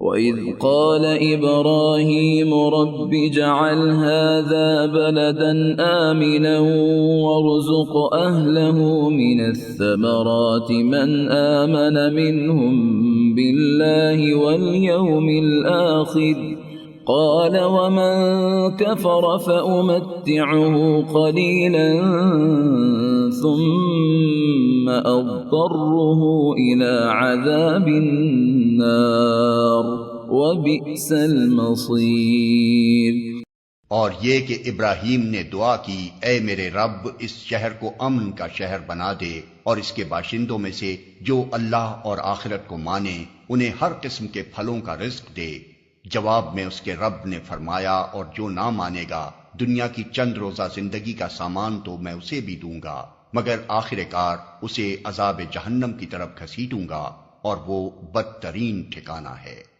وَإِذْ قَالَ إِبْرَاهِيمُ رَبِّ اجْعَلْ هَذَا بَلَدًا آمِنًا وَارْزُقْ أَهْلَهُ مِنَ الثَّمَرَاتِ مَنْ آمَنَ مِنْهُمْ بِاللَّهِ وَالْيَوْمِ الْآخِرِ قَالَ وَمَنْ كَفَرَ فَأُمَتِّعُهُ قَلِيلًا ثُمَّ أَضْطَرُّهُ إِلَى عَذَابِ النَّارِ وَبِئْسَ الْمَصِيرُ۔ اور یہ کہ ابراہیم نے دعا کی، اے میرے رب اس شہر کو امن کا شہر بنا دے اور اس کے باشندوں میں سے جو اللہ اور آخرت کو مانے انہیں ہر قسم کے پھلوں کا رزق دے۔ جواب میں اس کے رب نے فرمایا، اور جو نہ مانے گا دنیا کی چند روزہ زندگی کا سامان تو میں اسے بھی دوں گا، مگر آخر کار اسے عذاب جہنم کی طرف گھسیٹوں گا اور وہ بدترین ٹھکانہ ہے۔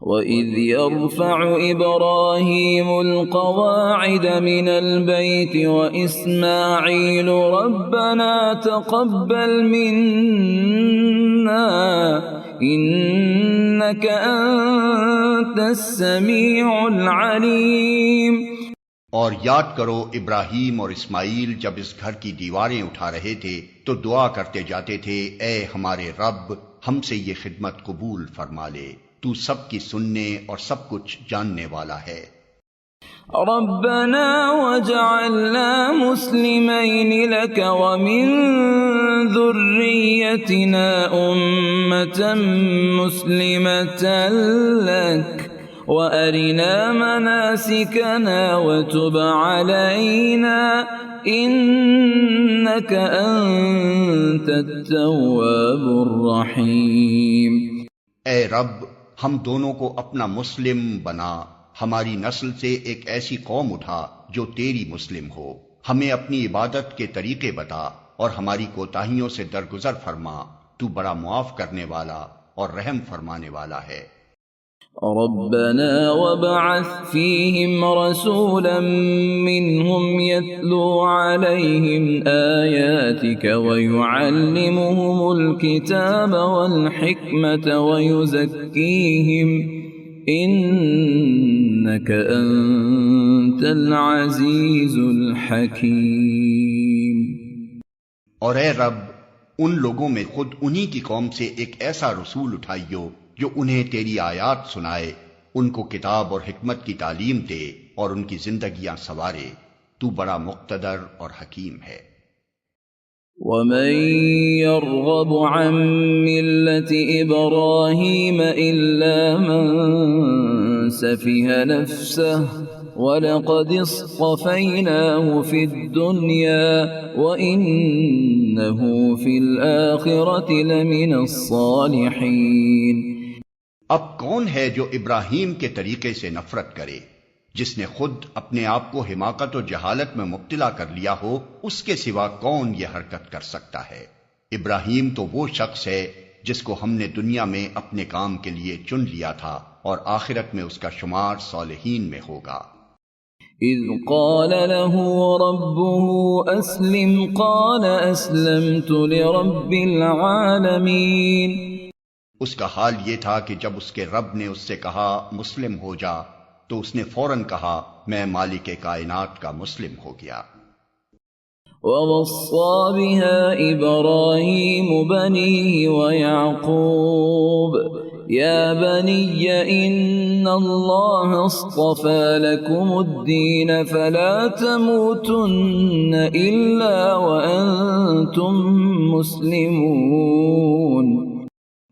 وَإِذْ يَرْفَعُ إِبْرَاهِيمُ الْقَوَاعِدَ مِنَ الْبَيْتِ وَإِسْمَاعِيلُ رَبَّنَا تَقَبَّلْ مِنَّا إِنَّكَ أَنْتَ السَّمِيعُ الْعَلِيمُ۔ اور یاد کرو ابراہیم اور اسماعیل جب اس گھر کی دیواریں اٹھا رہے تھے تو دعا کرتے جاتے تھے، اے ہمارے رب ہم سے یہ خدمت قبول فرما لے، تو سب کی سننے اور سب کچھ جاننے والا ہے۔ ربنا وجعلنا مسلمين لك ومن ذريتنا أمة مسلمة لك وأرنا مناسكنا وتب علينا إنك أنت التواب الرحيم۔ اے رب ہم دونوں کو اپنا مسلم بنا، ہماری نسل سے ایک ایسی قوم اٹھا جو تیری مسلم ہو، ہمیں اپنی عبادت کے طریقے بتا اور ہماری کوتاہیوں سے درگزر فرما، تو بڑا معاف کرنے والا اور رحم فرمانے والا ہے۔ ربنا وابعث فيهم رسولا منهم يتلو عليهم آياتك ويعلمهم الكتاب والحكمة ويزكيهم إنك أنت العزيز الحكيم۔ اور اے رب ان لوگوں میں خود انہی کی قوم سے ایک ایسا رسول اٹھائیو جو انہیں تیری آیات سنائے، ان کو کتاب اور حکمت کی تعلیم دے اور ان کی زندگیاں سنوارے، تو بڑا مقتدر اور حکیم ہے۔ وَمَن يَرْغَبُ عَن مِّلَّةِ إِبْرَاهِيمَ إِلَّا مَن سَفِهَ نَفْسَهُ وَلَقَدِ اصْطَفَيْنَاهُ فِي الدُّنْيَا وَإِنَّهُ فِي الْآخِرَةِ لَمِنَ الصَّالِحِينَ۔ اب کون ہے جو ابراہیم کے طریقے سے نفرت کرے؟ جس نے خود اپنے آپ کو حماقت و جہالت میں مبتلا کر لیا ہو، اس کے سوا کون یہ حرکت کر سکتا ہے؟ ابراہیم تو وہ شخص ہے جس کو ہم نے دنیا میں اپنے کام کے لیے چن لیا تھا اور آخرت میں اس کا شمار صالحین میں ہوگا۔ اذ قال له ربه اسلم قال اسلمت لرب العالمین۔ اس کا حال یہ تھا کہ جب اس کے رب نے اس سے کہا مسلم ہو جا تو اس نے فوراً کہا میں مالک کائنات کا مسلم ہو گیا۔ وَوَصَّى بِهَا إِبْرَاهِيمُ بَنِيهِ وَيَعْقُوبُ يَا بَنِيَّ إِنَّ اللَّهَ اصْطَفَى لَكُمُ الدِّينَ فَلَا تَمُوتُنَّ إِلَّا وَأَنْتُمْ مُسْلِمُونَ۔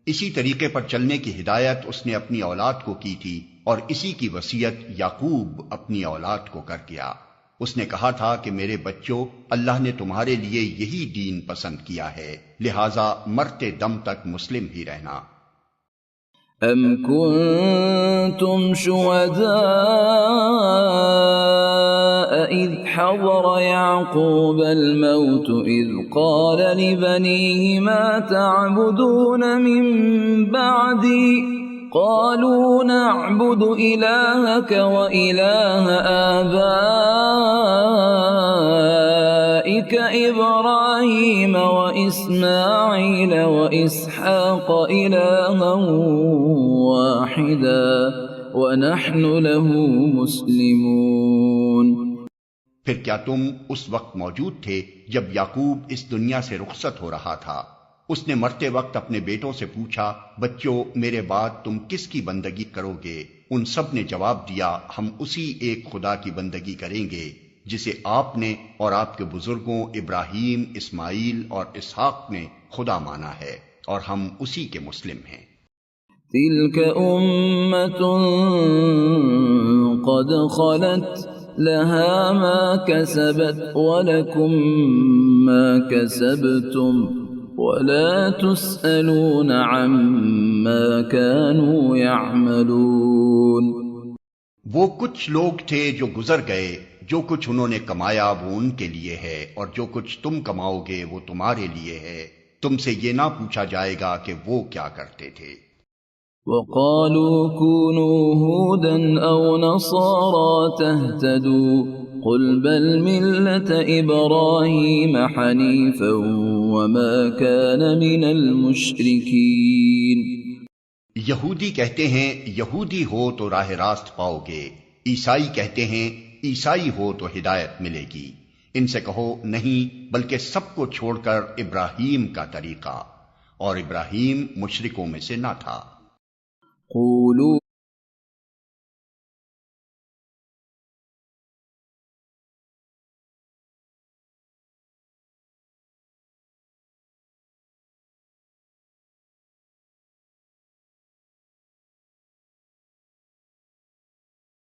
اسی طریقے پر چلنے کی ہدایت اس نے اپنی اولاد کو کی تھی اور اسی کی وصیت یعقوب اپنی اولاد کو کر گیا۔ اس نے کہا تھا کہ میرے بچوں، اللہ نے تمہارے لیے یہی دین پسند کیا ہے، لہٰذا مرتے دم تک مسلم ہی رہنا۔ ام کنتم شہداء اذ حضر یعقوب الموت اذ قال لبنیہ ما تعبدون من بعدی قالوا نعبد إلهك وإله آبائك إبراهيم وإسماعيل وإسحاق إلها واحدا ونحن له مسلمون۔ پھر کیا تم اس وقت موجود تھے جب یعقوب اس دنیا سے رخصت ہو رہا تھا؟ اس نے مرتے وقت اپنے بیٹوں سے پوچھا، بچوں میرے بعد تم کس کی بندگی کرو گے؟ ان سب نے جواب دیا، ہم اسی ایک خدا کی بندگی کریں گے جسے آپ نے اور آپ کے بزرگوں ابراہیم، اسماعیل اور اسحاق نے خدا مانا ہے، اور ہم اسی کے مسلم ہیں۔ تلك أمة قد خلت لها ما كسبت ولكم ما كسبتم ولا تسألون عما كانوا يعملون۔ وہ کچھ لوگ تھے جو گزر گئے، جو کچھ انہوں نے کمایا وہ ان کے لیے ہے، اور جو کچھ تم کماؤ گے وہ تمہارے لیے ہے، تم سے یہ نہ پوچھا جائے گا کہ وہ کیا کرتے تھے۔ وقالوا كونوا هودا أو نصارى تهتدوا قل بل ملة إبراهيم حنيفا وما كان من المشركين۔ یہودی کہتے ہیں یہودی ہو تو راہ راست پاؤ گے، عیسائی کہتے ہیں عیسائی ہو تو ہدایت ملے گی۔ ان سے کہو نہیں، بلکہ سب کو چھوڑ کر ابراہیم کا طریقہ، اور ابراہیم مشرکوں میں سے نہ تھا۔ قولوا